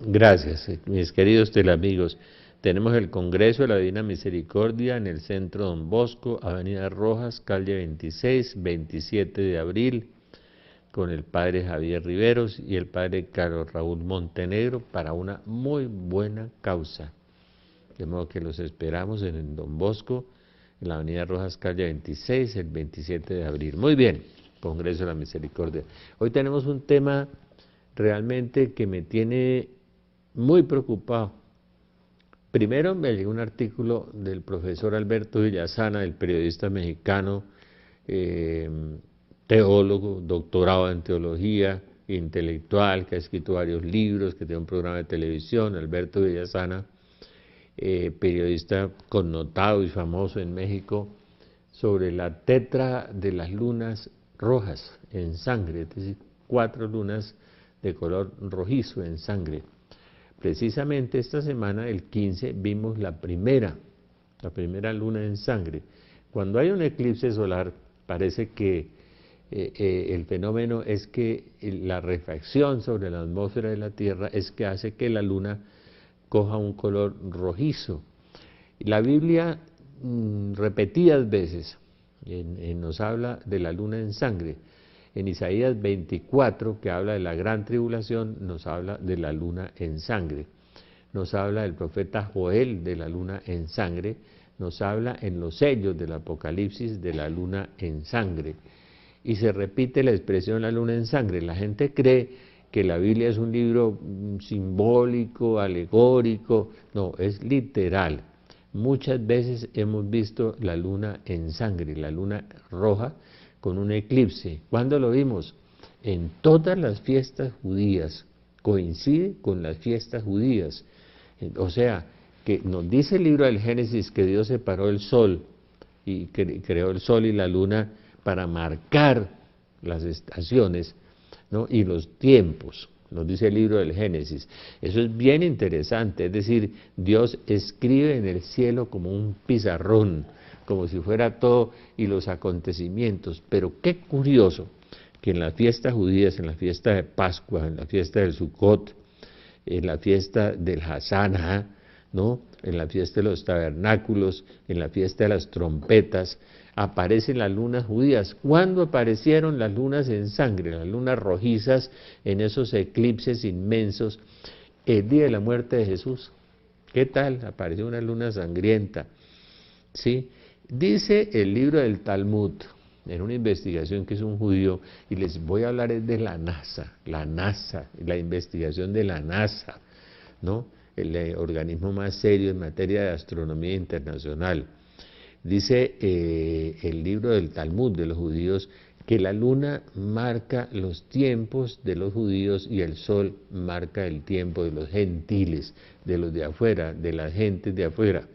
Gracias, mis queridos teleamigos. Tenemos el Congreso de la Divina Misericordia en el Centro Don Bosco, Avenida Rojas, calle 26, 27 de abril, con el Padre Javier Riveros y el Padre Carlos Raúl Montenegro para una muy buena causa. De modo que los esperamos en el Don Bosco, en la Avenida Rojas, calle 26, el 27 de abril. Muy bien, Congreso de la Misericordia. Hoy tenemos un tema realmente que me tiene muy preocupado. Primero me llegó un artículo del profesor Alberto Villasana, el periodista mexicano, teólogo, doctorado en teología, intelectual, que ha escrito varios libros, que tiene un programa de televisión, Alberto Villasana, periodista connotado y famoso en México, sobre la tetra de las lunas rojas en sangre, es decir, 4 lunas de color rojizo en sangre. Precisamente esta semana, el 15, vimos la primera luna en sangre. Cuando hay un eclipse solar, parece que el fenómeno es que la refracción sobre la atmósfera de la Tierra es que hace que la luna coja un color rojizo. La Biblia repetidas veces nos habla de la luna en sangre. En Isaías 24, que habla de la gran tribulación, nos habla de la luna en sangre. Nos habla el profeta Joel de la luna en sangre. Nos habla en los sellos del Apocalipsis de la luna en sangre. Y se repite la expresión la luna en sangre. La gente cree que la Biblia es un libro simbólico, alegórico. No, es literal. Muchas veces hemos visto la luna en sangre, la luna roja, con un eclipse. ¿Cuándo lo vimos? En todas las fiestas judías, coincide con las fiestas judías. O sea, que nos dice el libro del Génesis que Dios separó el sol y creó el sol y la luna para marcar las estaciones, ¿no? Y los tiempos, nos dice el libro del Génesis. Eso es bien interesante, es decir, Dios escribe en el cielo como un pizarrón, como si fuera todo y los acontecimientos. Pero qué curioso que en las fiestas judías, en la fiesta de Pascua, en la fiesta del Sukkot, en la fiesta del Hasanah, ¿no? En la fiesta de los tabernáculos, en la fiesta de las trompetas, aparecen las lunas judías. ¿Cuándo aparecieron las lunas en sangre, las lunas rojizas en esos eclipses inmensos? El día de la muerte de Jesús. ¿Qué tal? Apareció una luna sangrienta, ¿sí? Dice el libro del Talmud, en una investigación que es un judío, y les voy a hablar de la NASA, la investigación de la NASA, ¿no? El organismo más serio en materia de astronomía internacional. Dice el libro del Talmud de los judíos que la luna marca los tiempos de los judíos y el sol marca el tiempo de los gentiles, de los de afuera, de las gentes de afuera.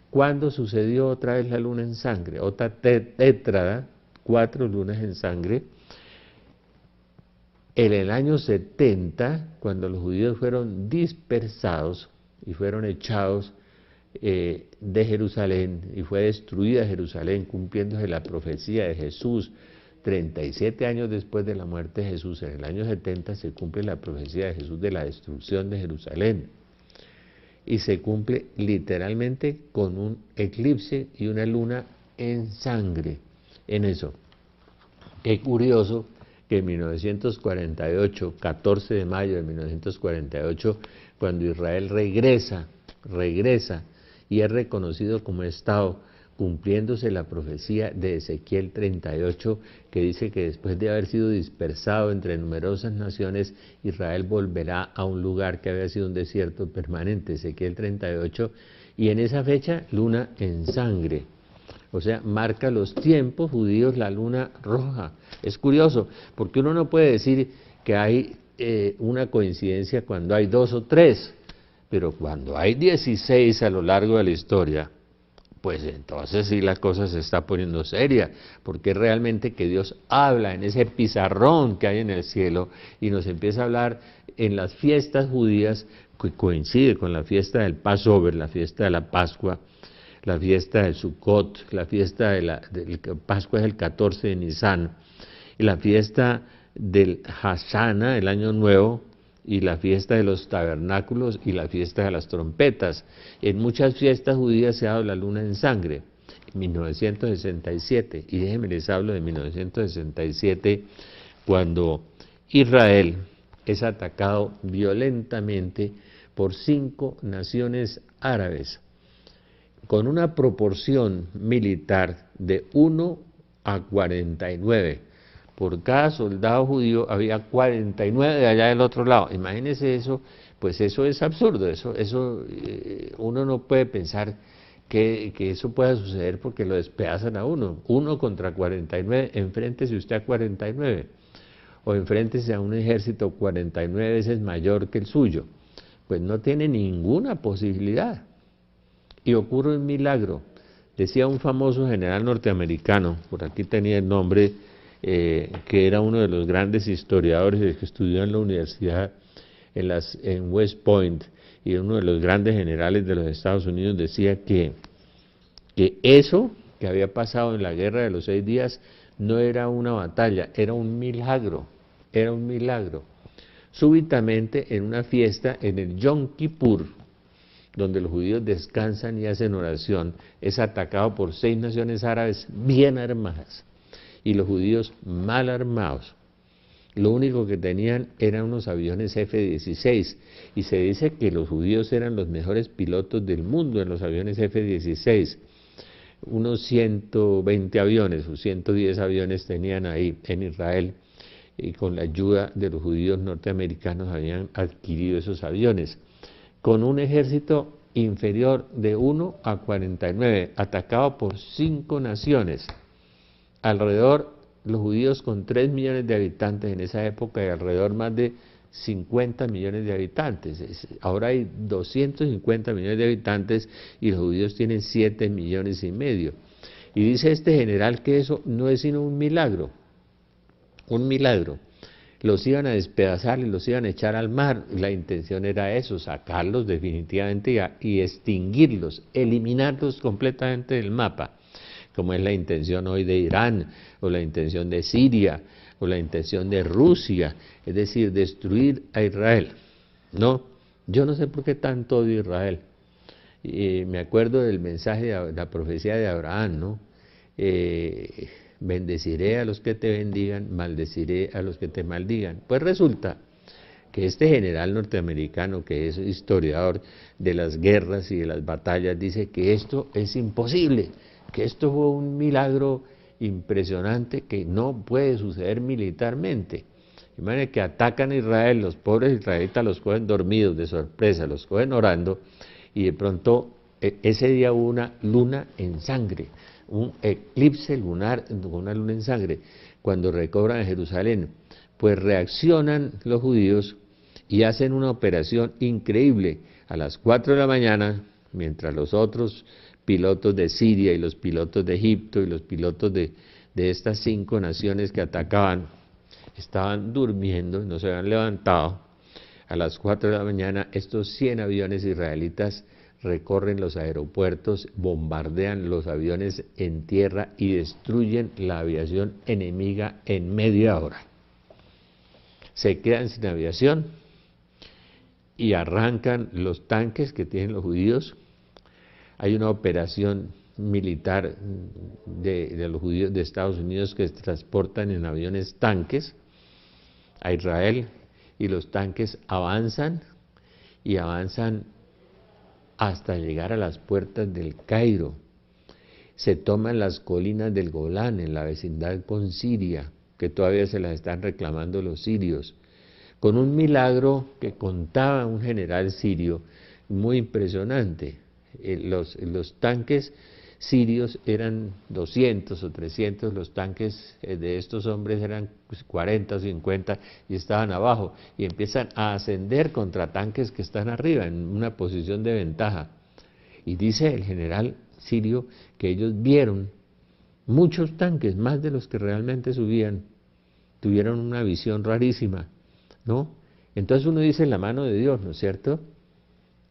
¿Cuándo sucedió otra vez la luna en sangre? Otra tétrada, 4 lunas en sangre. En el año 70, cuando los judíos fueron dispersados y fueron echados de Jerusalén y fue destruida Jerusalén, cumpliéndose la profecía de Jesús, 37 años después de la muerte de Jesús, en el año 70 se cumple la profecía de Jesús de la destrucción de Jerusalén. Y se cumple literalmente con un eclipse y una luna en sangre en eso. Qué curioso que en 1948, 14 de mayo de 1948, cuando Israel regresa y es reconocido como Estado, cumpliéndose la profecía de Ezequiel 38, que dice que después de haber sido dispersado entre numerosas naciones, Israel volverá a un lugar que había sido un desierto permanente, Ezequiel 38, y en esa fecha, luna en sangre. O sea, marca los tiempos judíos la luna roja. Es curioso, porque uno no puede decir que hay una coincidencia cuando hay 2 o 3, pero cuando hay 16 a lo largo de la historia, pues entonces sí la cosa se está poniendo seria, porque realmente que Dios habla en ese pizarrón que hay en el cielo y nos empieza a hablar en las fiestas judías, que coincide con la fiesta del Passover, la fiesta de la Pascua, la fiesta del Sukkot, la fiesta de Pascua es el 14 de Nisan, y la fiesta del Hasanah, el Año Nuevo, y la fiesta de los tabernáculos y la fiesta de las trompetas. En muchas fiestas judías se ha dado la luna en sangre. En 1967, y déjenme les hablo de 1967, cuando Israel es atacado violentamente por 5 naciones árabes, con una proporción militar de 1 a 49. Por cada soldado judío había 49 de allá del otro lado. Imagínense eso, pues eso es absurdo, uno no puede pensar que eso pueda suceder porque lo despedazan a uno. 1 contra 49, enfréntese usted a 49, o enfréntese a un ejército 49 veces mayor que el suyo. Pues no tiene ninguna posibilidad. Y ocurre un milagro. Decía un famoso general norteamericano, por aquí tenía el nombre, que era uno de los grandes historiadores que estudió en la universidad en West Point, y uno de los grandes generales de los Estados Unidos, decía que eso que había pasado en la guerra de los 6 días no era una batalla, era un milagro, era un milagro. Súbitamente, en una fiesta, en el Yom Kippur, donde los judíos descansan y hacen oración, es atacado por 6 naciones árabes bien armadas, y los judíos mal armados. Lo único que tenían eran unos aviones F-16, y se dice que los judíos eran los mejores pilotos del mundo en los aviones F-16. Unos 120 aviones o 110 aviones tenían ahí en Israel, y con la ayuda de los judíos norteamericanos habían adquirido esos aviones, con un ejército inferior de 1 a 49, atacado por 5 naciones. Alrededor, los judíos con 3 millones de habitantes en esa época, y alrededor más de 50 millones de habitantes. Ahora hay 250 millones de habitantes y los judíos tienen 7 millones y medio. Y dice este general que eso no es sino un milagro. Un milagro. Los iban a despedazar y los iban a echar al mar. La intención era eso, sacarlos definitivamente y extinguirlos, eliminarlos completamente del mapa, como es la intención hoy de Irán, o la intención de Siria, o la intención de Rusia, es decir, destruir a Israel. No, yo no sé por qué tanto odio a Israel. Me acuerdo del mensaje de la profecía de Abraham, ¿no? Bendeciré a los que te bendigan, maldeciré a los que te maldigan. Pues resulta que este general norteamericano, que es historiador de las guerras y de las batallas, dice que esto es imposible, que esto fue un milagro impresionante que no puede suceder militarmente. Imagínense que atacan a Israel, los pobres israelitas los cogen dormidos de sorpresa, los cogen orando, y de pronto ese día hubo una luna en sangre, un eclipse lunar con una luna en sangre, cuando recobran Jerusalén. Pues reaccionan los judíos y hacen una operación increíble. A las 4 de la mañana, mientras los otros pilotos de Siria y los pilotos de Egipto y los pilotos de estas 5 naciones que atacaban estaban durmiendo, no se habían levantado, a las 4 de la mañana estos 100 aviones israelitas recorren los aeropuertos, bombardean los aviones en tierra y destruyen la aviación enemiga en media hora. Se quedan sin aviación y arrancan los tanques que tienen los judíos. Hay una operación militar de los judíos de Estados Unidos que transportan en aviones tanques a Israel, y los tanques avanzan y avanzan hasta llegar a las puertas del Cairo. Se toman las colinas del Golán en la vecindad con Siria, que todavía se las están reclamando los sirios, con un milagro que contaba un general sirio muy impresionante. Los tanques sirios eran 200 o 300, los tanques de estos hombres eran 40 o 50 y estaban abajo, y empiezan a ascender contra tanques que están arriba en una posición de ventaja. Y dice el general sirio que ellos vieron muchos tanques, más de los que realmente subían, tuvieron una visión rarísima, ¿no? Entonces uno dice la mano de Dios, ¿no es cierto?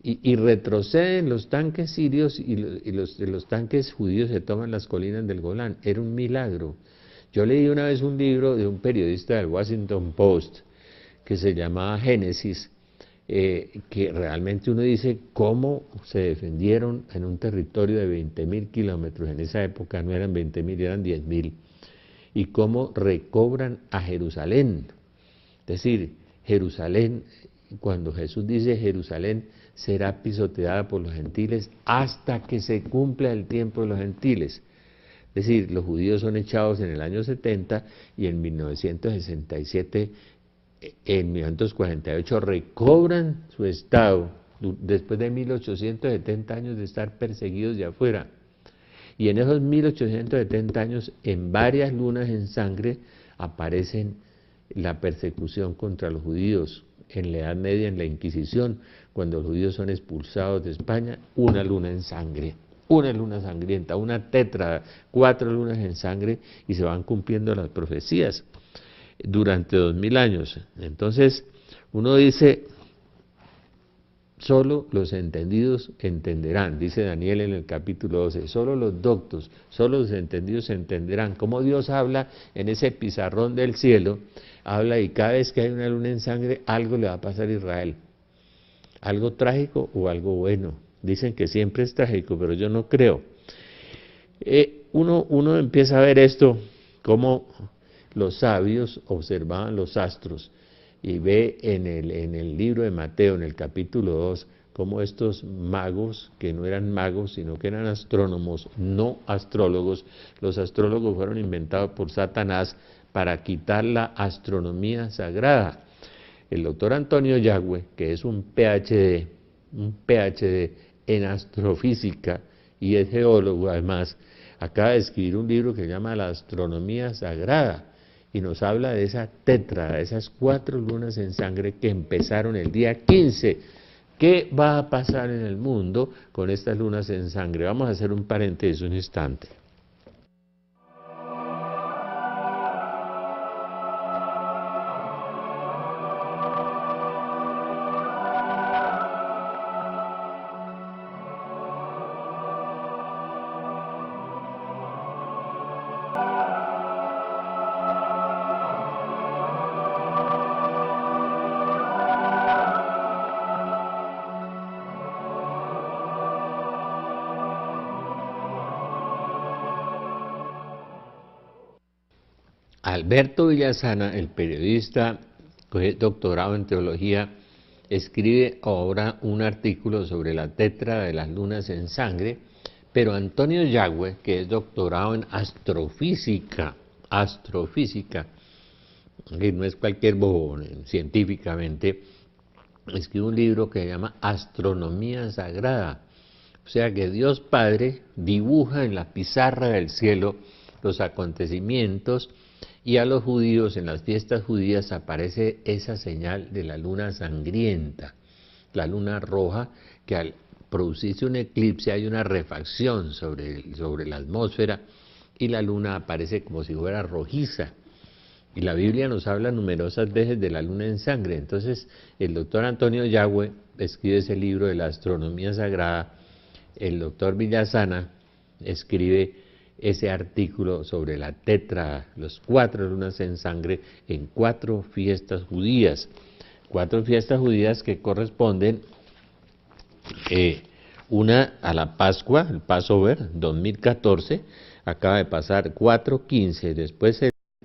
Y retroceden los tanques sirios y los tanques judíos se toman las colinas del Golán. Era un milagro. Yo leí una vez un libro de un periodista del Washington Post que se llamaba Génesis, que realmente uno dice cómo se defendieron en un territorio de 20.000 kilómetros, en esa época no eran 20.000, eran 10.000, y cómo recobran a Jerusalén. Es decir, Jerusalén, cuando Jesús dice Jerusalén será pisoteada por los gentiles hasta que se cumpla el tiempo de los gentiles. Es decir, los judíos son echados en el año 70 y en 1967, en 1948 recobran su estado después de 1870 años de estar perseguidos de afuera. Y en esos 1870 años, en varias lunas en sangre, aparecen la persecución contra los judíos. En la Edad Media, en la Inquisición, cuando los judíos son expulsados de España, una luna en sangre, una luna sangrienta, una tétrada, 4 lunas en sangre, y se van cumpliendo las profecías durante 2000 años. Entonces, uno dice, solo los entendidos entenderán, dice Daniel en el capítulo 12, solo los doctos, solo los entendidos entenderán. Como Dios habla en ese pizarrón del cielo, habla y cada vez que hay una luna en sangre, algo le va a pasar a Israel. Algo trágico o algo bueno. Dicen que siempre es trágico, pero yo no creo. Uno empieza a ver esto, como los sabios observaban los astros, y ve en el libro de Mateo, en el capítulo 2, cómo estos magos, que no eran magos, sino que eran astrónomos, no astrólogos, los astrólogos fueron inventados por Satanás para quitar la astronomía sagrada. El doctor Antonio Yagüe, que es un PhD en astrofísica y es geólogo además, acaba de escribir un libro que se llama La astronomía sagrada, y nos habla de esa tétrada, de esas 4 lunas en sangre que empezaron el día 15. ¿Qué va a pasar en el mundo con estas lunas en sangre? Vamos a hacer un paréntesis un instante. Alberto Villasana, el periodista que es doctorado en teología, escribe ahora un artículo sobre la tétrada de las lunas en sangre, pero Antonio Yagüe, que es doctorado en astrofísica, que no es cualquier bobo científicamente, escribe un libro que se llama Astronomía Sagrada. O sea que Dios Padre dibuja en la pizarra del cielo los acontecimientos, y a los judíos en las fiestas judías aparece esa señal de la luna sangrienta, la luna roja, que al producirse un eclipse hay una refracción sobre la atmósfera y la luna aparece como si fuera rojiza. Y la Biblia nos habla numerosas veces de la luna en sangre. Entonces el doctor Antonio Yagüe escribe ese libro de la astronomía sagrada, el doctor Villasana escribe ese artículo sobre la tétrada, los 4 lunas en sangre en 4 fiestas judías. 4 fiestas judías que corresponden una a la Pascua, el Passover 2014, acaba de pasar 4:15, después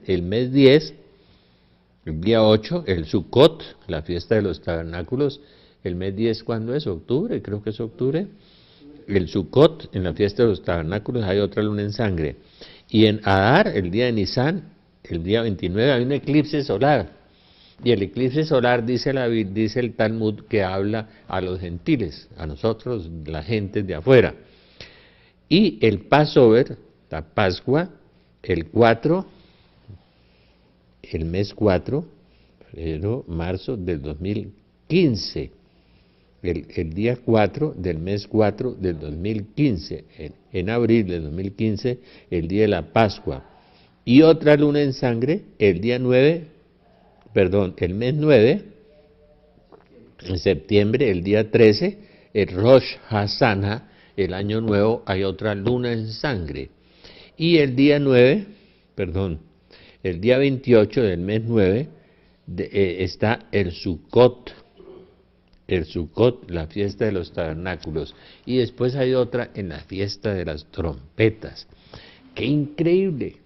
el mes 10, el día 8, el Sukkot, la fiesta de los tabernáculos, el mes 10, ¿cuándo es? Octubre, creo que es octubre. El Sukkot, en la fiesta de los tabernáculos, hay otra luna en sangre. Y en Adar, el día de Nisan, el día 29, hay un eclipse solar. Y el eclipse solar, dice el Talmud, que habla a los gentiles, a nosotros, la gente de afuera. Y el Passover, la Pascua, el 4, el mes 4, febrero, marzo del 2015. El día 4 del mes 4 del 2015, en abril del 2015, el día de la Pascua. Y otra luna en sangre, el mes 9, en septiembre, el día 13, el Rosh Hashanah, el año nuevo, hay otra luna en sangre. Y el día 28 del mes 9, está el Sukkot, la fiesta de los tabernáculos, y después hay otra en la fiesta de las trompetas. ¡Qué increíble!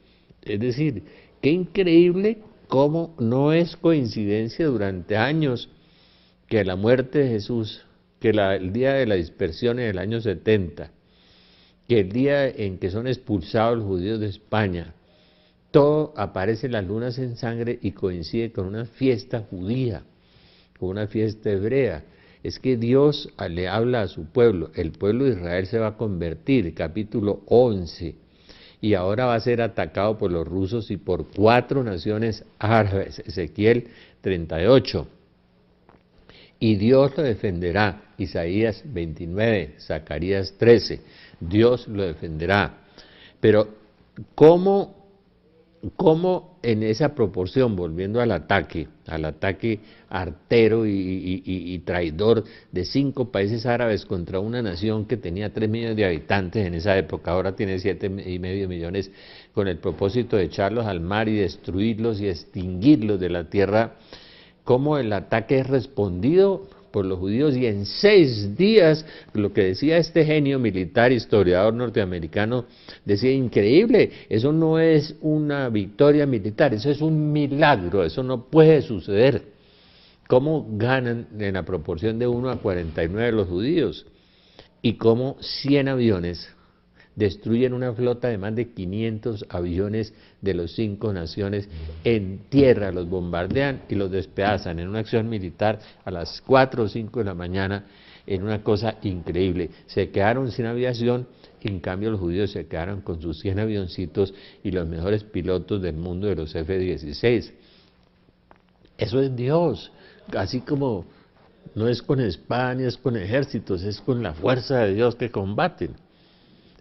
Es decir, qué increíble cómo no es coincidencia durante años que la muerte de Jesús, que el día de la dispersión en el año 70, que el día en que son expulsados los judíos de España, todo aparece en las lunas en sangre y coincide con una fiesta judía, con una fiesta hebrea. Es que Dios le habla a su pueblo, el pueblo de Israel se va a convertir, capítulo 11, y ahora va a ser atacado por los rusos y por 4 naciones árabes, Ezequiel 38. Y Dios lo defenderá, Isaías 29, Zacarías 13, Dios lo defenderá. Pero ¿cómo en esa proporción, volviendo al ataque artero y traidor de 5 países árabes contra una nación que tenía 3 millones de habitantes en esa época, ahora tiene 7,5 millones, con el propósito de echarlos al mar y destruirlos y extinguirlos de la tierra? Cómo el ataque es respondido por los judíos, y en 6 días, lo que decía este genio militar, historiador norteamericano, decía: increíble, eso no es una victoria militar, eso es un milagro, eso no puede suceder. ¿Cómo ganan en la proporción de 1 a 49 los judíos? Y cómo 100 aviones destruyen una flota de más de 500 aviones de las 5 naciones en tierra, los bombardean y los despedazan en una acción militar a las 4 o 5 de la mañana, en una cosa increíble. Se quedaron sin aviación, en cambio los judíos se quedaron con sus 100 avioncitos y los mejores pilotos del mundo de los F-16. Eso es Dios, así como no es con espada ni es con ejércitos, es con la fuerza de Dios que combaten.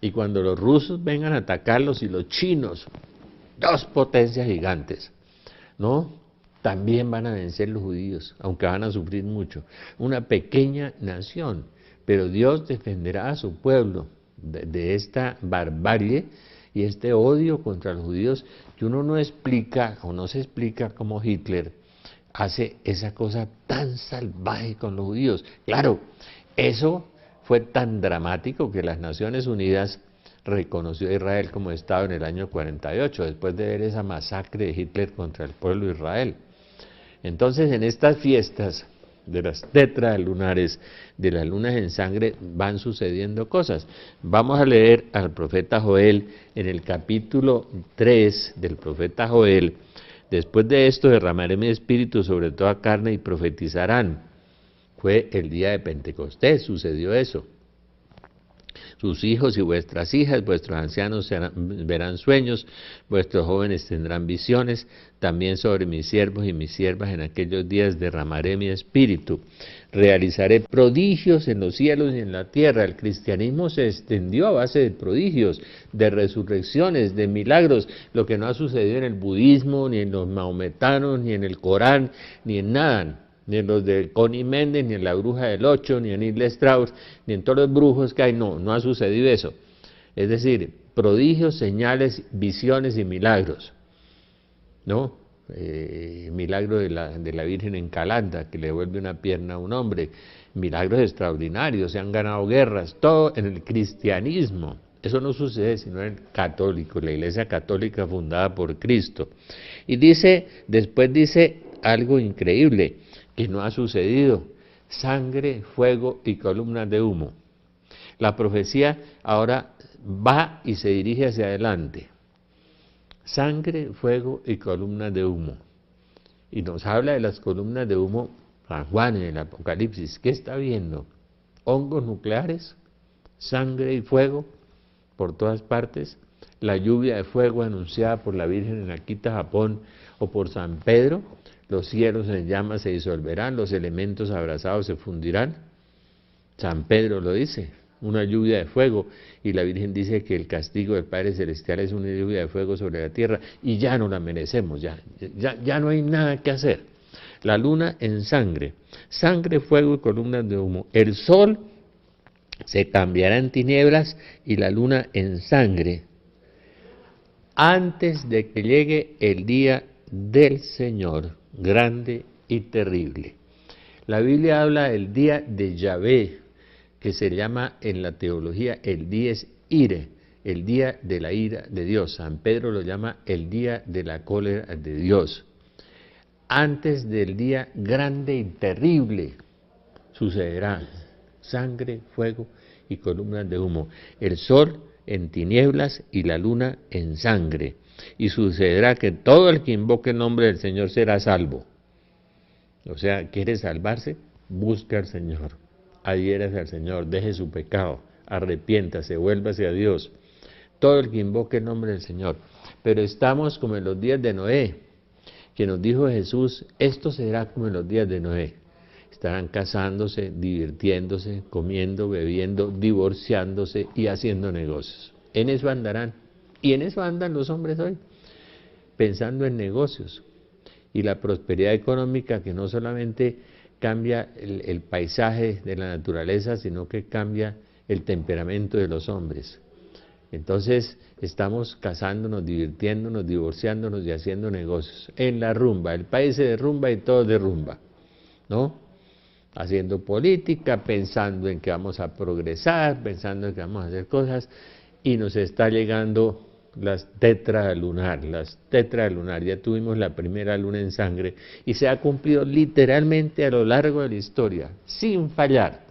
Y cuando los rusos vengan a atacarlos y los chinos, 2 potencias gigantes, ¿no?, también van a vencer los judíos, aunque van a sufrir mucho. Una pequeña nación, pero Dios defenderá a su pueblo de esta barbarie y este odio contra los judíos, que uno no explica o no se explica cómo Hitler hace esa cosa tan salvaje con los judíos. Claro, eso fue tan dramático que las Naciones Unidas reconoció a Israel como Estado en el año 48, después de ver esa masacre de Hitler contra el pueblo de Israel. Entonces, en estas fiestas de las tetralunares, de las lunas en sangre, van sucediendo cosas. Vamos a leer al profeta Joel en el capítulo 3 del profeta Joel. Después de esto derramaré mi espíritu sobre toda carne y profetizarán. Fue el día de Pentecostés, sucedió eso. Sus hijos y vuestras hijas, vuestros ancianos verán sueños, vuestros jóvenes tendrán visiones. También sobre mis siervos y mis siervas en aquellos días derramaré mi espíritu. Realizaré prodigios en los cielos y en la tierra. El cristianismo se extendió a base de prodigios, de resurrecciones, de milagros, lo que no ha sucedido en el budismo, ni en los mahometanos, ni en el Corán, ni en nada. Ni en los de Connie Méndez, ni en la bruja del 8, ni en Neil Strauss, ni en todos los brujos que hay, no ha sucedido eso. Es decir, prodigios, señales, visiones y milagros, ¿no? Milagro de la Virgen en Calanda, que le devuelve una pierna a un hombre, milagros extraordinarios, se han ganado guerras, todo en el cristianismo. Eso no sucede sino en el católico, la Iglesia católica fundada por Cristo. Y después dice algo increíble, que no ha sucedido: sangre, fuego y columnas de humo. La profecía ahora va y se dirige hacia adelante. Sangre, fuego y columnas de humo. Y nos habla de las columnas de humo San Juan en el Apocalipsis. ¿Qué está viendo? Hongos nucleares, sangre y fuego por todas partes. La lluvia de fuego anunciada por la Virgen en Akita, Japón, o por San Pedro. Los cielos en llamas se disolverán, los elementos abrasados se fundirán. San Pedro lo dice, una lluvia de fuego, y la Virgen dice que el castigo del Padre Celestial es una lluvia de fuego sobre la tierra, y ya no la merecemos, ya no hay nada que hacer. La luna en sangre, sangre, fuego y columnas de humo. El sol se cambiará en tinieblas y la luna en sangre, antes de que llegue el día del Señor. grande y terrible. La Biblia habla del día de Yahvé, que se llama en la teología el dies irae, el día de la ira de Dios. San Pedro lo llama el día de la cólera de Dios. Antes del día grande y terrible sucederá sangre, fuego y columnas de humo, el sol en tinieblas y la luna en sangre. Y sucederá que todo el que invoque el nombre del Señor será salvo. O sea, ¿quiere salvarse? Busque al Señor, adhiérase al Señor, deje su pecado, arrepiéntase, vuélvase a Dios. Todo el que invoque el nombre del Señor. Pero estamos como en los días de Noé, que nos dijo Jesús, esto será como en los días de Noé. Estarán casándose, divirtiéndose, comiendo, bebiendo, divorciándose y haciendo negocios. En eso andarán. Y en eso andan los hombres hoy, pensando en negocios. Y la prosperidad económica que no solamente cambia el paisaje de la naturaleza, sino que cambia el temperamento de los hombres. Entonces estamos casándonos, divirtiéndonos, divorciándonos y haciendo negocios. En la rumba, el país se derrumba y todo derrumba, ¿no? Haciendo política, pensando en que vamos a progresar, pensando en que vamos a hacer cosas, y nos está llegando las tetralunar, ya tuvimos la primera luna en sangre, y se ha cumplido literalmente a lo largo de la historia, sin fallar,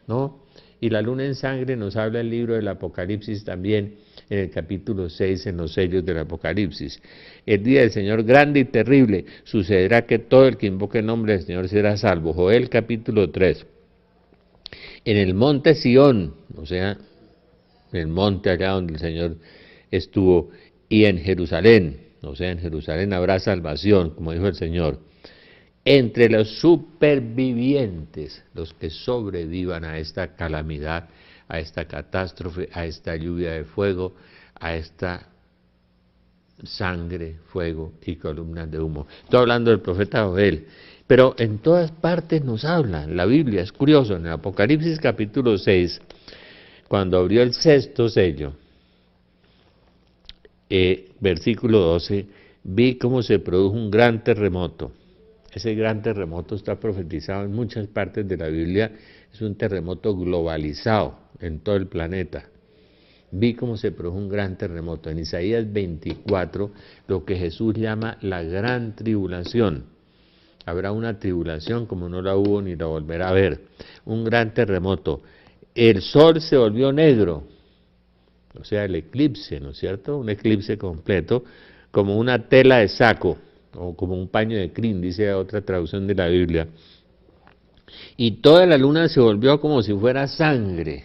¿no? Y la luna en sangre nos habla el libro del Apocalipsis también, en el capítulo 6, en los sellos del Apocalipsis. El día del Señor grande y terrible, sucederá que todo el que invoque el nombre del Señor será salvo. Joel capítulo 3. En el monte Sión, o sea, el monte allá donde el Señor estuvo, y en Jerusalén, o sea, en Jerusalén habrá salvación, como dijo el Señor. Entre los supervivientes, los que sobrevivan a esta calamidad, a esta catástrofe, a esta lluvia de fuego, a esta sangre, fuego y columnas de humo. Estoy hablando del profeta Joel, pero en todas partes nos habla, la Biblia es curioso, en el Apocalipsis capítulo 6, cuando abrió el sexto sello, versículo 12, vi cómo se produjo un gran terremoto. Ese gran terremoto está profetizado en muchas partes de la Biblia, es un terremoto globalizado en todo el planeta. Vi cómo se produjo un gran terremoto. En Isaías 24, lo que Jesús llama la gran tribulación. Habrá una tribulación como no la hubo ni la volverá a ver. Un gran terremoto. El sol se volvió negro, o sea, el eclipse, ¿no es cierto? Un eclipse completo, como una tela de saco, o como un paño de crin, dice otra traducción de la Biblia. Y toda la luna se volvió como si fuera sangre.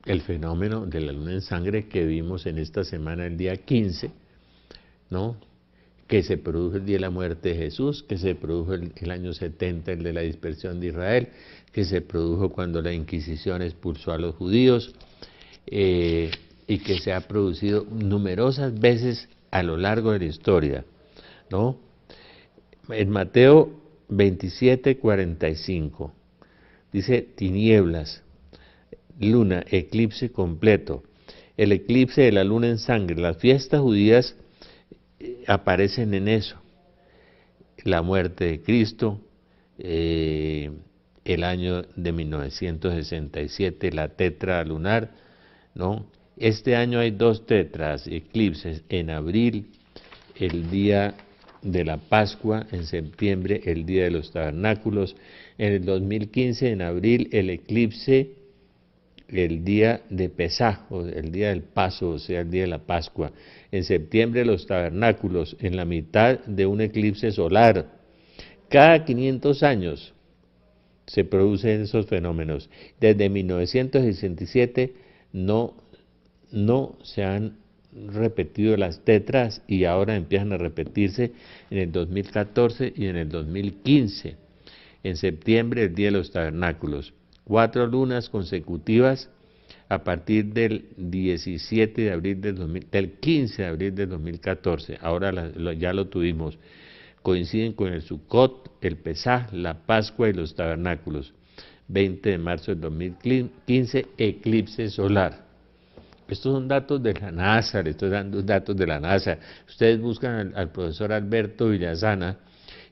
El fenómeno de la luna en sangre que vimos en esta semana, el día 15, ¿no? Que se produjo el día de la muerte de Jesús, que se produjo el año 70, el de la dispersión de Israel, que se produjo cuando la Inquisición expulsó a los judíos, y que se ha producido numerosas veces a lo largo de la historia, ¿no? En Mateo 27:45 dice tinieblas, luna, eclipse completo. El eclipse de la luna en sangre, las fiestas judías aparecen en eso. La muerte de Cristo, el año de 1967, la tetra lunar, ¿no? Este año hay dos tetras, eclipses, en abril, el día de la Pascua, en septiembre, el día de los tabernáculos, en el 2015, en abril, el eclipse, el día de Pesaj, o el día del Paso, o sea, el día de la Pascua, en septiembre los tabernáculos, en la mitad de un eclipse solar. Cada 500 años se producen esos fenómenos. Desde 1967 no se han repetido las tetras y ahora empiezan a repetirse en el 2014 y en el 2015. En septiembre, el día de los tabernáculos. 4 lunas consecutivas a partir del 17 de abril del 15 de abril del 2014. Ahora ya lo tuvimos. Coinciden con el Sukkot, el Pesaj, la Pascua y los tabernáculos. 20 de marzo del 2015, eclipse solar. Estos son datos de la NASA, le estoy dando datos de la NASA. Ustedes buscan al profesor Alberto Villasana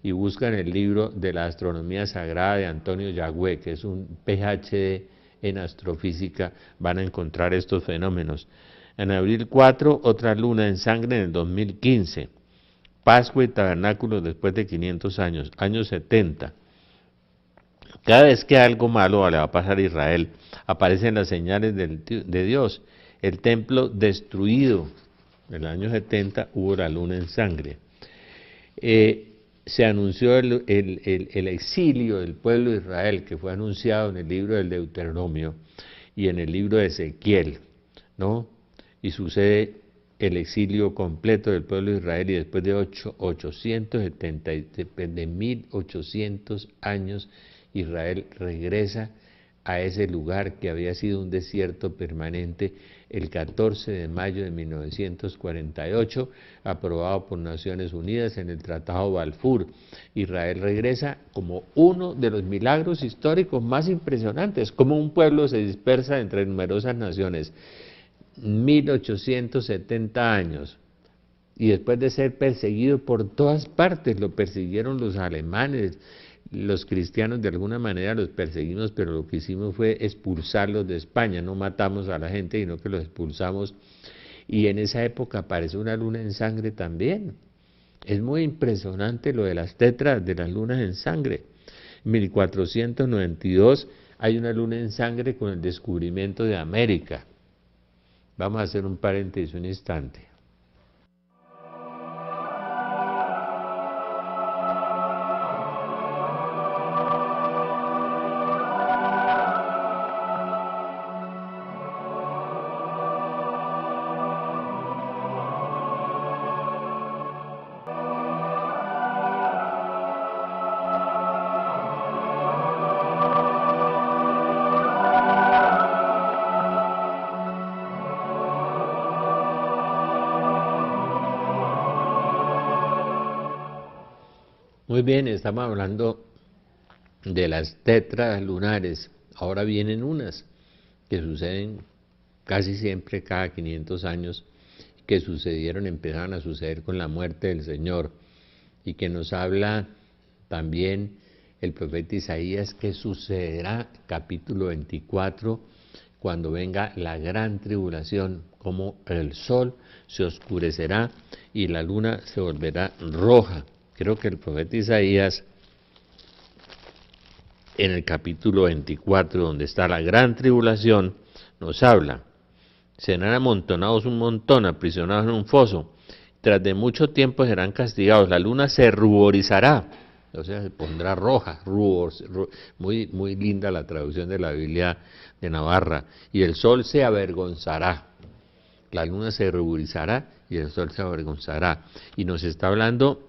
y buscan el libro de la astronomía sagrada de Antonio Yagüe, que es un PhD en astrofísica, van a encontrar estos fenómenos. En abril 4, otra luna en sangre en el 2015. Pascua y tabernáculos después de 500 años, años 70. Cada vez que algo malo le va a pasar a Israel, aparecen las señales de Dios. El templo destruido, en el año 70 hubo la luna en sangre. Se anunció el exilio del pueblo de Israel, que fue anunciado en el libro del Deuteronomio y en el libro de Ezequiel, ¿no? Y sucede el exilio completo del pueblo de Israel, y después de 1800 años, Israel regresa a ese lugar que había sido un desierto permanente el 14 de mayo de 1948, aprobado por Naciones Unidas en el Tratado Balfour. Israel regresa como uno de los milagros históricos más impresionantes, como un pueblo se dispersa entre numerosas naciones. 1870 años, y después de ser perseguido por todas partes, lo persiguieron los alemanes, los cristianos de alguna manera los perseguimos, pero lo que hicimos fue expulsarlos de España, no matamos a la gente, sino que los expulsamos, y en esa época apareció una luna en sangre también. Es muy impresionante lo de las tetras de las lunas en sangre. En 1492 hay una luna en sangre con el descubrimiento de América. Vamos a hacer un paréntesis un instante. Muy bien, estamos hablando de las tetras lunares. Ahora vienen unas que suceden casi siempre cada 500 años, que sucedieron, empezaron a suceder con la muerte del Señor, y que nos habla también el profeta Isaías que sucederá, capítulo 24, cuando venga la gran tribulación, como el sol se oscurecerá y la luna se volverá roja. Creo que el profeta Isaías, en el capítulo 24, donde está la gran tribulación, nos habla: serán amontonados un montón, aprisionados en un foso, tras de mucho tiempo serán castigados, la luna se ruborizará, o sea, se pondrá roja, muy, muy linda la traducción de la Biblia de Navarra, y el sol se avergonzará, la luna se ruborizará y el sol se avergonzará, y nos está hablando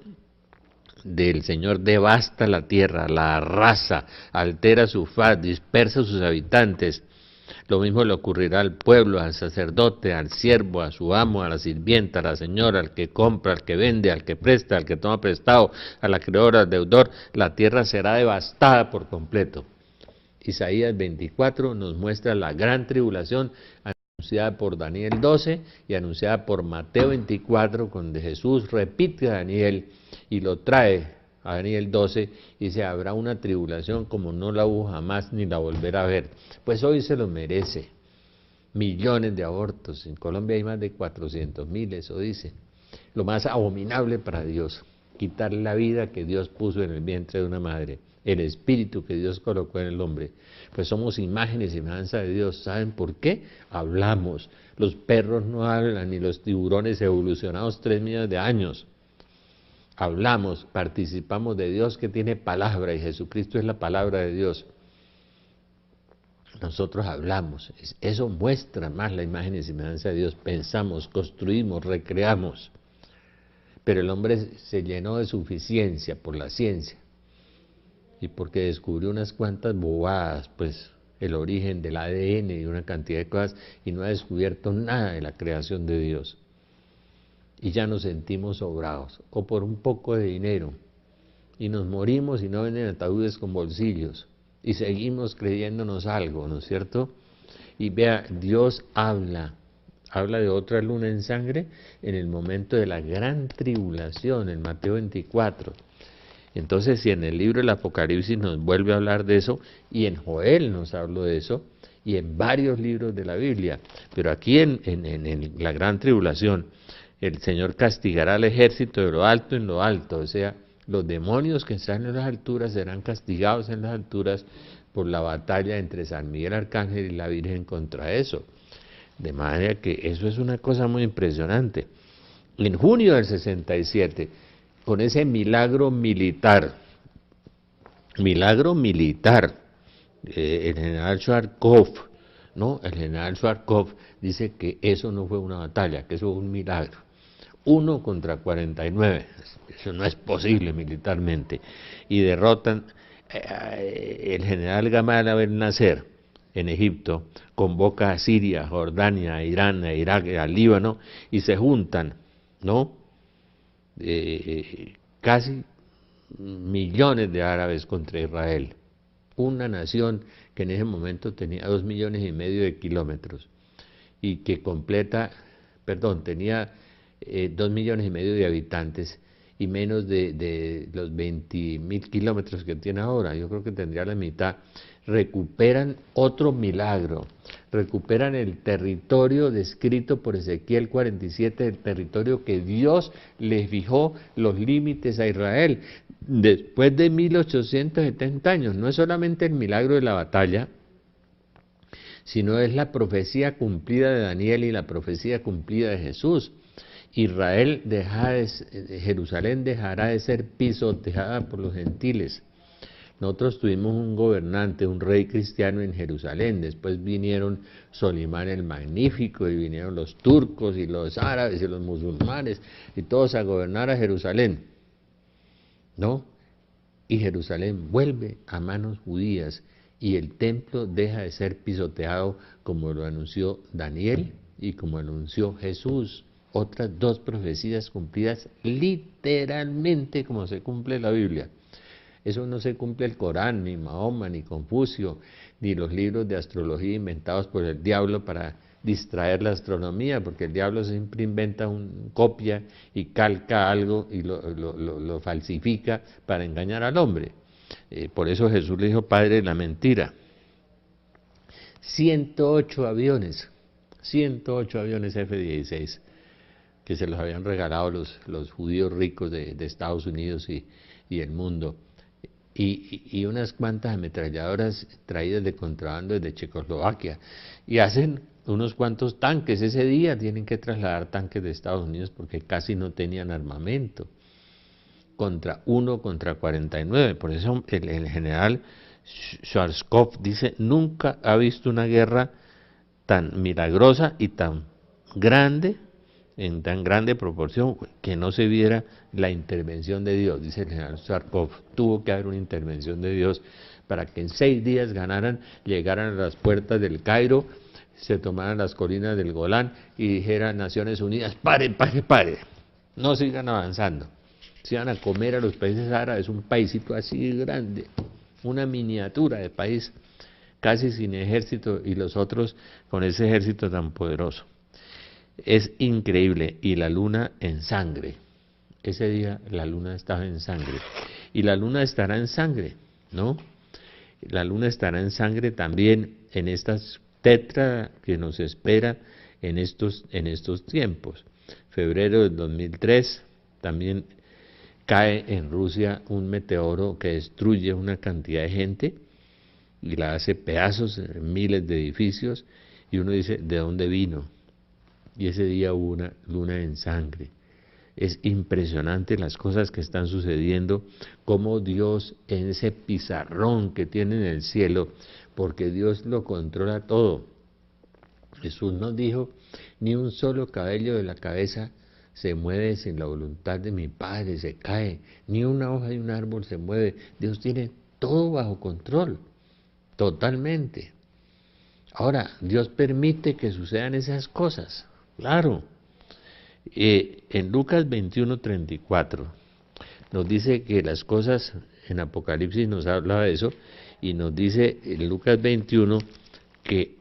del Señor. Devasta la tierra, la arrasa, altera su faz, dispersa a sus habitantes. Lo mismo le ocurrirá al pueblo, al sacerdote, al siervo, a su amo, a la sirvienta, a la señora, al que compra, al que vende, al que presta, al que toma prestado, al acreedor, al deudor. La tierra será devastada por completo. Isaías 24 nos muestra la gran tribulación anunciada por Daniel 12 y anunciada por Mateo 24, donde Jesús repite a Daniel y lo trae a Daniel 12, y dice: habrá una tribulación como no la hubo jamás ni la volverá a ver. Pues hoy se lo merece. Millones de abortos, en Colombia hay más de 400.000, eso dice. Lo más abominable para Dios, quitar la vida que Dios puso en el vientre de una madre, el espíritu que Dios colocó en el hombre. Pues somos imágenes y semejanza de Dios. ¿Saben por qué? Hablamos. Los perros no hablan, ni los tiburones evolucionados 3 millones de años. Hablamos, participamos de Dios, que tiene palabra, y Jesucristo es la palabra de Dios. Nosotros hablamos, eso muestra más la imagen y semejanza de Dios. Pensamos, construimos, recreamos. Pero el hombre se llenó de suficiencia por la ciencia y porque descubrió unas cuantas bobadas, pues el origen del ADN y una cantidad de cosas, y no ha descubierto nada de la creación de Dios. Y ya nos sentimos sobrados, o por un poco de dinero, y nos morimos y no venden ataúdes con bolsillos, y seguimos creyéndonos algo, ¿no es cierto? Y vea, Dios habla habla de otra luna en sangre en el momento de la gran tribulación, en Mateo 24. Entonces, si en el libro del Apocalipsis nos vuelve a hablar de eso, y en Joel nos habló de eso, y en varios libros de la Biblia, pero aquí en la gran tribulación, el Señor castigará al ejército de lo alto en lo alto, o sea, los demonios que están en las alturas serán castigados en las alturas por la batalla entre San Miguel Arcángel y la Virgen contra eso. De manera que eso es una cosa muy impresionante. En junio del 67, con ese milagro militar, el general Schwarzkopf, ¿no? El general Schwarzkopf dice que eso no fue una batalla, que eso fue un milagro. 1 contra 49, eso no es posible militarmente. Y derrotan el general Gamal Abdel Nasser en Egipto, convoca a Siria, a Jordania, a Irán, a Irak, al Líbano, y se juntan, ¿no? Casi millones de árabes contra Israel, una nación que en ese momento tenía 2,5 millones de kilómetros y que tenía 2,5 millones de habitantes y menos de los 20,000 kilómetros que tiene ahora. Yo creo que tendría la mitad. Recuperan otro milagro, recuperan el territorio descrito por Ezequiel 47, el territorio que Dios les fijó los límites a Israel después de 1870 años. No es solamente el milagro de la batalla, sino es la profecía cumplida de Daniel y la profecía cumplida de Jesús. Jerusalén dejará de ser pisoteada por los gentiles. Nosotros tuvimos un gobernante, un rey cristiano en Jerusalén, después vinieron Solimán el Magnífico y vinieron los turcos y los árabes y los musulmanes y todos a gobernar a Jerusalén, ¿no? Y Jerusalén vuelve a manos judías y el templo deja de ser pisoteado como lo anunció Daniel y como anunció Jesús. Otras dos profecías cumplidas literalmente como se cumple la Biblia. Eso no se cumple el Corán, ni Mahoma, ni Confucio, ni los libros de astrología inventados por el diablo para distraer la astronomía, porque el diablo siempre inventa copia y calca algo y lo falsifica para engañar al hombre. Por eso Jesús le dijo padre de la mentira. 108 aviones F-16 que se los habían regalado los judíos ricos de Estados Unidos y el mundo. Y unas cuantas ametralladoras traídas de contrabando desde Checoslovaquia, y hacen unos cuantos tanques. Ese día tienen que trasladar tanques de Estados Unidos porque casi no tenían armamento, contra 49. Por eso el general Schwarzkopf dice, nunca ha visto una guerra tan milagrosa y tan grande, en tan grande proporción, que no se viera la intervención de Dios. Dice el general Schwarzkopf, tuvo que haber una intervención de Dios para que en 6 días llegaran a las puertas del Cairo, se tomaran las colinas del Golán y dijeran Naciones Unidas, pare, no sigan avanzando. Se iban a comer a los países árabes, un paísito así grande, una miniatura de país, casi sin ejército, y los otros con ese ejército tan poderoso. Es increíble. Y la luna en sangre. Ese día la luna estaba en sangre. Y la luna estará en sangre, ¿no? La luna estará en sangre también en estas tetra que nos espera en estos tiempos. Febrero del 2003 también cae en Rusia un meteoro que destruye una cantidad de gente y la hace pedazos en miles de edificios, y uno dice, ¿de dónde vino? Y ese día hubo una luna en sangre. Es impresionante las cosas que están sucediendo, cómo Dios en ese pizarrón que tiene en el cielo, porque Dios lo controla todo. Jesús nos dijo, ni un solo cabello de la cabeza se mueve sin la voluntad de mi Padre, se cae, ni una hoja de un árbol se mueve. Dios tiene todo bajo control, totalmente. Ahora, Dios permite que sucedan esas cosas, claro. En Lucas 21:34 nos dice que las cosas, en Apocalipsis nos habla de eso, y nos dice en Lucas 21 que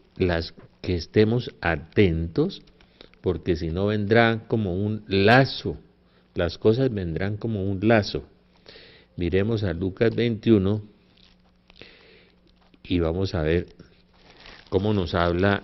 estemos atentos porque si no vendrá como un lazo, las cosas vendrán como un lazo. Miremos a Lucas 21 y vamos a ver cómo nos habla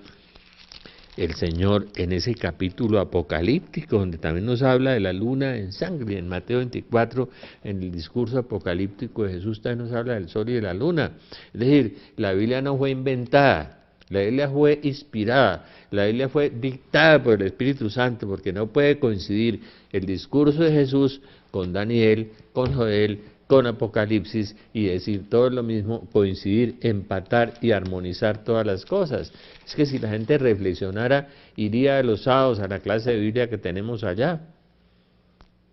el Señor en ese capítulo apocalíptico, donde también nos habla de la luna en sangre. En Mateo 24, en el discurso apocalíptico de Jesús, también nos habla del sol y de la luna. Es decir, la Biblia no fue inventada, la Biblia fue inspirada, la Biblia fue dictada por el Espíritu Santo, porque no puede coincidir el discurso de Jesús con Daniel, con Joel, con Apocalipsis y decir todo lo mismo, coincidir, empatar y armonizar todas las cosas. Es que si la gente reflexionara, iría los sábados a la clase de Biblia que tenemos allá.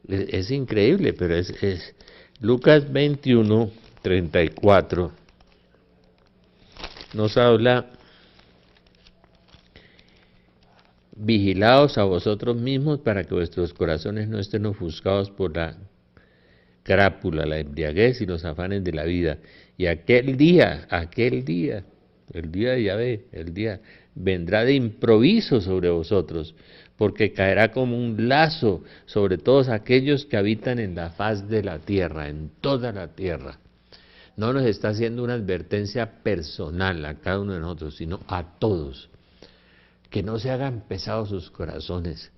Es increíble, pero es Lucas 21, 34 nos habla: vigilaos a vosotros mismos para que vuestros corazones no estén ofuscados por la crápula, la embriaguez y los afanes de la vida. Y aquel día, el día de Yahvé, el día vendrá de improviso sobre vosotros, porque caerá como un lazo sobre todos aquellos que habitan en la faz de la tierra, en toda la tierra. No nos está haciendo una advertencia personal a cada uno de nosotros, sino a todos. Que no se hagan pesados sus corazones,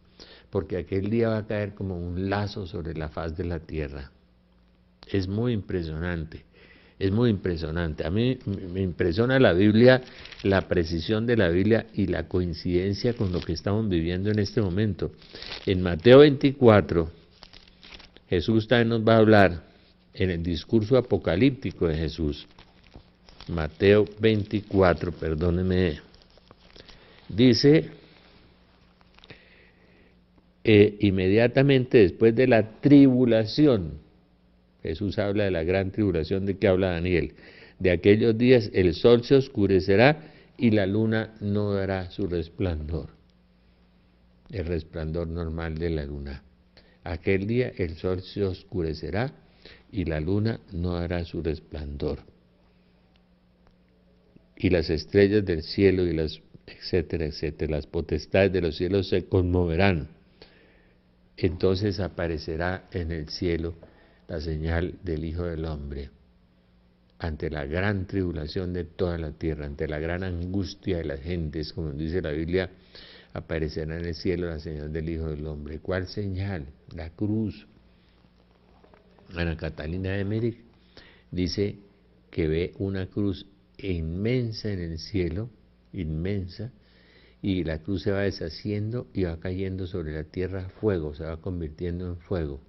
porque aquel día va a caer como un lazo sobre la faz de la tierra. Es muy impresionante, es muy impresionante. A mí me impresiona la Biblia, la precisión de la Biblia y la coincidencia con lo que estamos viviendo en este momento. En Mateo 24, Jesús también nos va a hablar en el discurso apocalíptico de Jesús. Mateo 24, perdónenme, dice: inmediatamente después de la tribulación, Jesús habla de la gran tribulación de que habla Daniel, de aquellos días el sol se oscurecerá y la luna no dará su resplandor, el resplandor normal de la luna. Aquel día el sol se oscurecerá y la luna no dará su resplandor. Y las estrellas del cielo y las etcétera, etcétera, las potestades de los cielos se conmoverán. Entonces aparecerá en el cielo la señal del Hijo del Hombre, ante la gran tribulación de toda la tierra, ante la gran angustia de las gentes, como dice la Biblia, aparecerá en el cielo la señal del Hijo del Hombre. ¿Cuál señal? La cruz. Ana Catalina Emmerich dice que ve una cruz inmensa en el cielo, inmensa, y la cruz se va deshaciendo y va cayendo sobre la tierra fuego, se va convirtiendo en fuego,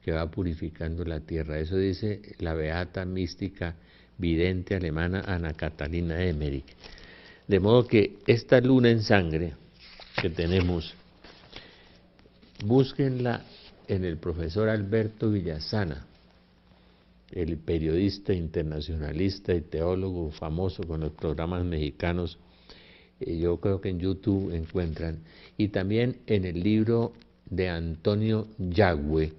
que va purificando la tierra. Eso dice la beata mística vidente alemana Ana Catalina Emmerich. De modo que esta luna en sangre que tenemos, búsquenla en el profesor Alberto Villasana, el periodista internacionalista y teólogo famoso con los programas mexicanos. Yo creo que en YouTube encuentran, y también en el libro de Antonio Yagüe,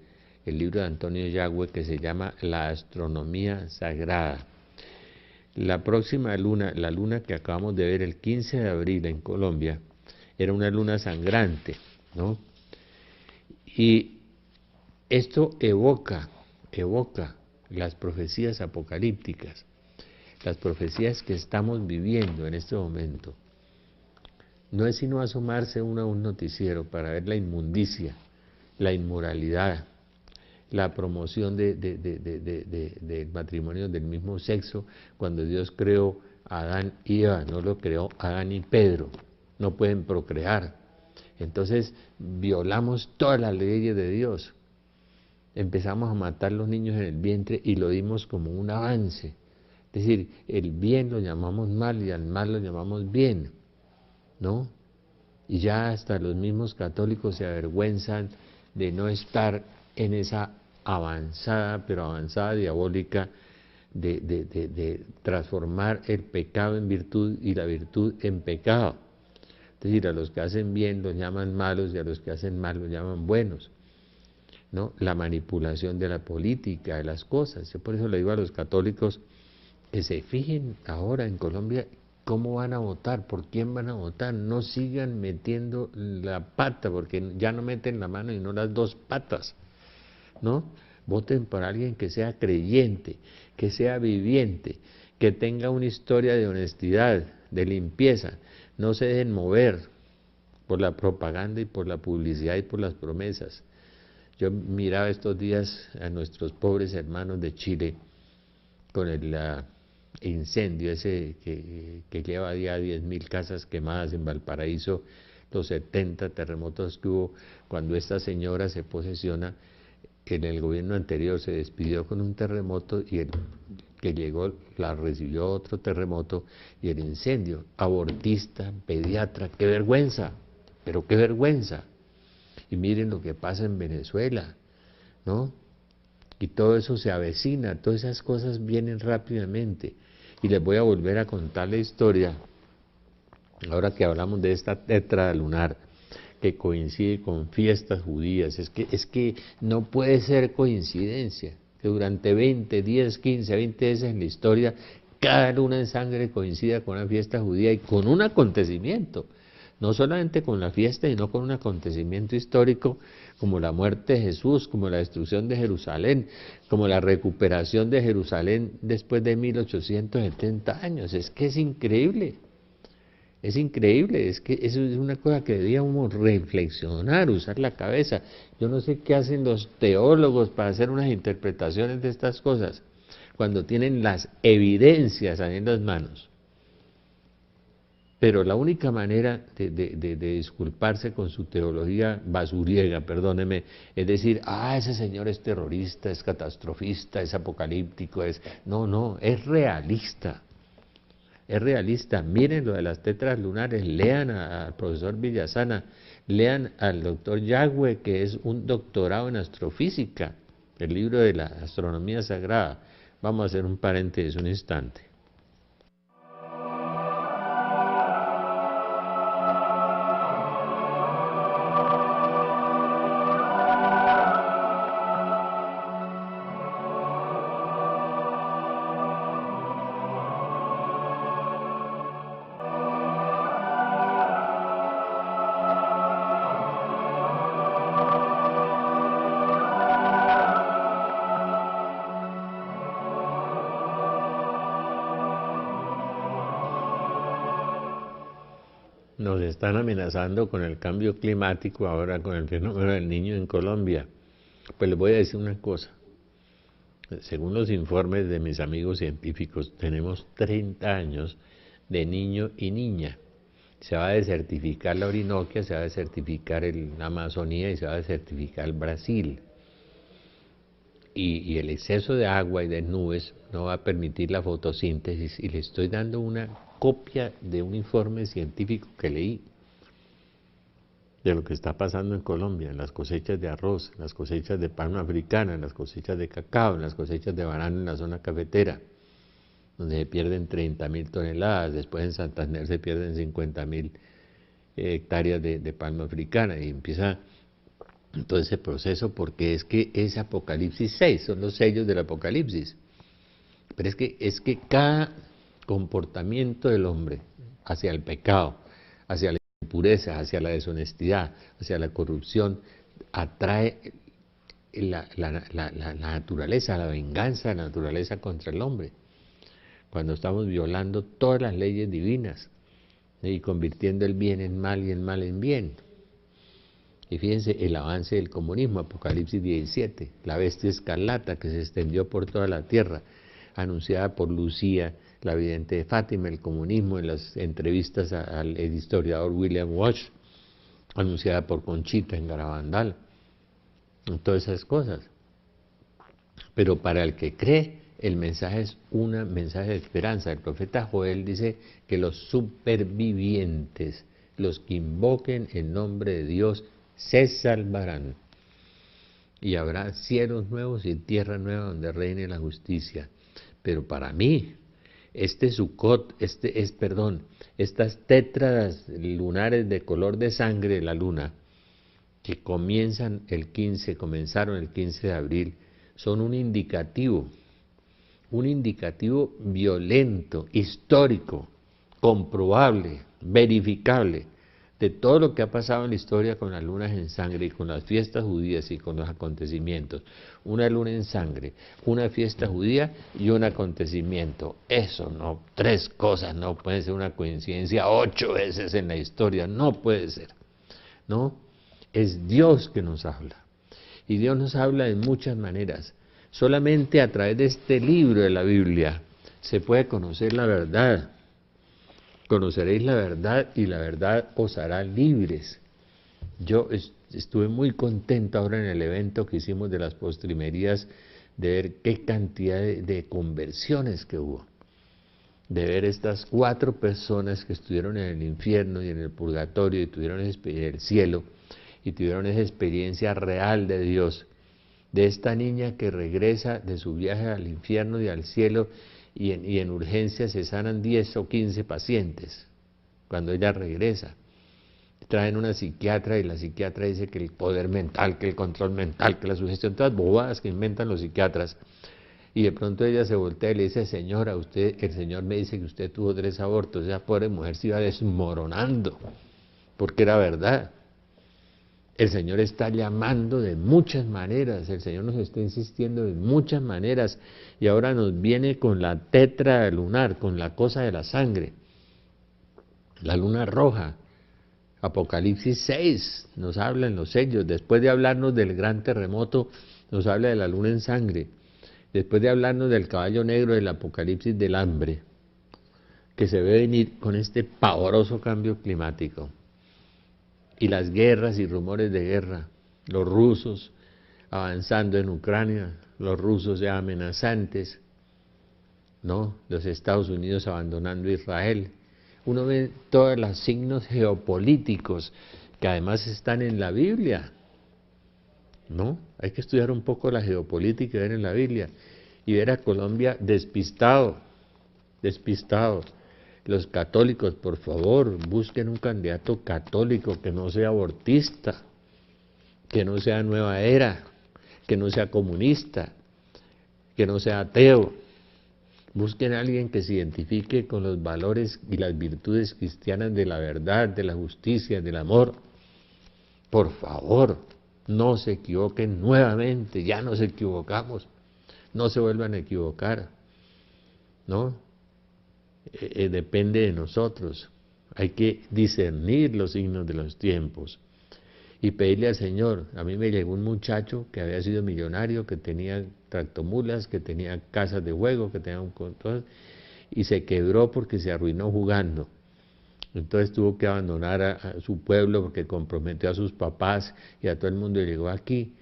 el libro de Antonio Yagüe que se llama La astronomía sagrada. La próxima luna, la luna que acabamos de ver el 15 de abril en Colombia, era una luna sangrante, ¿no? Y esto evoca las profecías apocalípticas, las profecías que estamos viviendo en este momento. No es sino asomarse uno a un noticiero para ver la inmundicia, la inmoralidad, la promoción de matrimonios del mismo sexo, cuando Dios creó a Adán y Eva, no lo creó Adán y Pedro, no pueden procrear. Entonces violamos todas las leyes de Dios. Empezamos a matar los niños en el vientre y lo dimos como un avance. Es decir, el bien lo llamamos mal y al mal lo llamamos bien, ¿no? Y ya hasta los mismos católicos se avergüenzan de no estar en esa avanzada, pero avanzada diabólica de transformar el pecado en virtud y la virtud en pecado. Es decir, a los que hacen bien los llaman malos y a los que hacen mal los llaman buenos, ¿no? La manipulación de la política, de las cosas. Yo por eso le digo a los católicos que se fijen ahora en Colombia ¿Cómo van a votar? ¿Por quién van a votar? No sigan metiendo la pata, porque ya no meten la mano y no las dos patas, ¿no? Voten por alguien que sea creyente, que sea viviente, que tenga una historia de honestidad, de limpieza. No se dejen mover por la propaganda y por la publicidad y por las promesas. Yo miraba estos días a nuestros pobres hermanos de Chile con el incendio ese que lleva ya 10.000 casas quemadas en Valparaíso, los 70 terremotos que hubo cuando esta señora se posesiona. En el gobierno anterior se despidió con un terremoto y el que llegó la recibió otro terremoto y el incendio. Abortista, pediatra, qué vergüenza, pero qué vergüenza. Y miren lo que pasa en Venezuela, ¿no? Y todo eso se avecina, todas esas cosas vienen rápidamente. Y les voy a volver a contar la historia, ahora que hablamos de esta tetra lunar, que coincide con fiestas judías. Es que no puede ser coincidencia que durante 20, 10, 15, 20 veces en la historia, cada luna en sangre coincida con una fiesta judía y con un acontecimiento. No solamente con la fiesta, sino con un acontecimiento histórico como la muerte de Jesús, como la destrucción de Jerusalén, como la recuperación de Jerusalén después de 1870 años. Es que es increíble. Es increíble, es que eso es una cosa que debíamos reflexionar, usar la cabeza. Yo no sé qué hacen los teólogos para hacer unas interpretaciones de estas cosas, cuando tienen las evidencias ahí en las manos. Pero la única manera de disculparse con su teología basuriega, perdóneme, es decir, ese señor es terrorista, es catastrofista, es apocalíptico, No, es realista. Es realista. Miren lo de las tetras lunares, lean al profesor Villasana, lean al doctor Yagüe, que es un doctorado en astrofísica, el libro de la astronomía sagrada. Vamos a hacer un paréntesis un instante. Nos están amenazando con el cambio climático, ahora con el fenómeno del Niño en Colombia. Pues les voy a decir una cosa. Según los informes de mis amigos científicos, tenemos 30 años de niño y niña. Se va a desertificar la Orinoquia, se va a desertificar la Amazonía y se va a desertificar el Brasil. Y el exceso de agua y de nubes no va a permitir la fotosíntesis. Y le estoy dando una copia de un informe científico que leí de lo que está pasando en Colombia, en las cosechas de arroz, en las cosechas de palma africana, en las cosechas de cacao, en las cosechas de banano en la zona cafetera, donde se pierden 30.000 toneladas, después en Santander se pierden 50.000 hectáreas de palma africana, y empieza todo ese proceso, porque es que es Apocalipsis 6, son los sellos del Apocalipsis. Pero es que cada comportamiento del hombre hacia el pecado, hacia la impureza, hacia la deshonestidad, hacia la corrupción, atrae la naturaleza, la venganza de la naturaleza contra el hombre. Cuando estamos violando todas las leyes divinas y convirtiendo el bien en mal y el mal en bien. Y fíjense el avance del comunismo, Apocalipsis 17, la bestia escarlata que se extendió por toda la tierra, anunciada por Lucía, la vidente de Fátima, el comunismo en las entrevistas al historiador William Walsh, anunciada por Conchita en Garabandal, todas esas cosas. Pero para el que cree, el mensaje es un mensaje de esperanza. El profeta Joel dice que los supervivientes, los que invoquen el nombre de Dios, se salvarán. Y habrá cielos nuevos y tierra nueva donde reine la justicia. Pero para mí, Sukkot, estas tetras lunares de color de sangre de la luna, que comenzaron el 15 de abril, son un indicativo violento, histórico, comprobable, verificable, de todo lo que ha pasado en la historia con las lunas en sangre y con las fiestas judías y con los acontecimientos. Una luna en sangre, una fiesta judía y un acontecimiento. Eso no, 3 cosas no puede ser una coincidencia 8 veces en la historia, no puede ser. ¿No? Es Dios que nos habla. Y Dios nos habla de muchas maneras. Solamente a través de este libro de la Biblia se puede conocer la verdad. Conoceréis la verdad y la verdad os hará libres. Yo estuve muy contento ahora en el evento que hicimos de las postrimerías de ver qué cantidad de conversiones que hubo. De ver estas 4 personas que estuvieron en el infierno y en el purgatorio y tuvieron el cielo y tuvieron esa experiencia real de Dios. De esta niña que regresa de su viaje al infierno y al cielo y en urgencia se sanan 10 o 15 pacientes cuando ella regresa. Traen una psiquiatra y la psiquiatra dice que el poder mental, que el control mental, que la sugestión, todas bobadas que inventan los psiquiatras. Y de pronto ella se voltea y le dice, señora, el Señor me dice que usted tuvo 3 abortos. Esa pobre mujer se iba desmoronando, porque era verdad. El Señor está llamando de muchas maneras, el Señor nos está insistiendo de muchas maneras, y ahora nos viene con la tetra lunar, con la cosa de la sangre, la luna roja. Apocalipsis 6 nos habla en los sellos, después de hablarnos del gran terremoto, nos habla de la luna en sangre. Después de hablarnos del caballo negro del Apocalipsis del hambre, que se ve venir con este pavoroso cambio climático, y las guerras y rumores de guerra, los rusos avanzando en Ucrania, los rusos ya amenazantes, ¿no? Los Estados Unidos abandonando Israel. Uno ve todos los signos geopolíticos que además están en la Biblia, ¿no? Hay que estudiar un poco la geopolítica y ver en la Biblia y ver a Colombia despistado. Los católicos, por favor, busquen un candidato católico que no sea abortista, que no sea nueva era, que no sea comunista, que no sea ateo. Busquen a alguien que se identifique con los valores y las virtudes cristianas de la verdad, de la justicia, del amor. Por favor, no se equivoquen nuevamente, ya nos equivocamos, no se vuelvan a equivocar, ¿no? Depende de nosotros, hay que discernir los signos de los tiempos y pedirle al Señor. A mí me llegó un muchacho que había sido millonario, que tenía tractomulas, que tenía casas de juego, que tenía un control, y se quebró porque se arruinó jugando. Entonces tuvo que abandonar a su pueblo porque comprometió a sus papás y a todo el mundo, y llegó aquí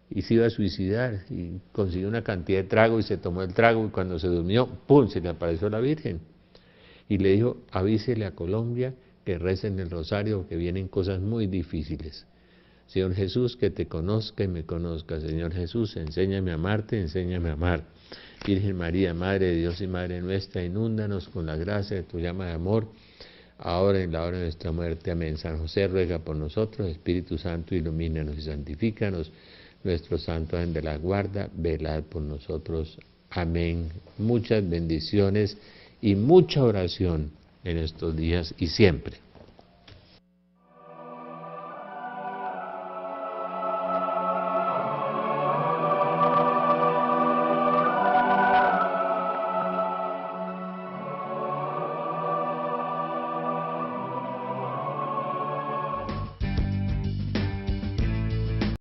y se iba a suicidar y consiguió una cantidad de trago y se tomó el trago, y cuando se durmió, ¡pum!, se le apareció la Virgen y le dijo, avísele a Colombia que recen el rosario, que vienen cosas muy difíciles. Señor Jesús, que te conozca y me conozca. Señor Jesús, enséñame a amarte, enséñame a amar. Virgen María, Madre de Dios y Madre nuestra, inúndanos con la gracia de tu llama de amor, ahora en la hora de nuestra muerte. Amén. San José, ruega por nosotros. Espíritu Santo, ilumínanos y santifícanos. Nuestro santo ángel de la guarda, velad por nosotros. Amén. Muchas bendiciones y mucha oración en estos días y siempre.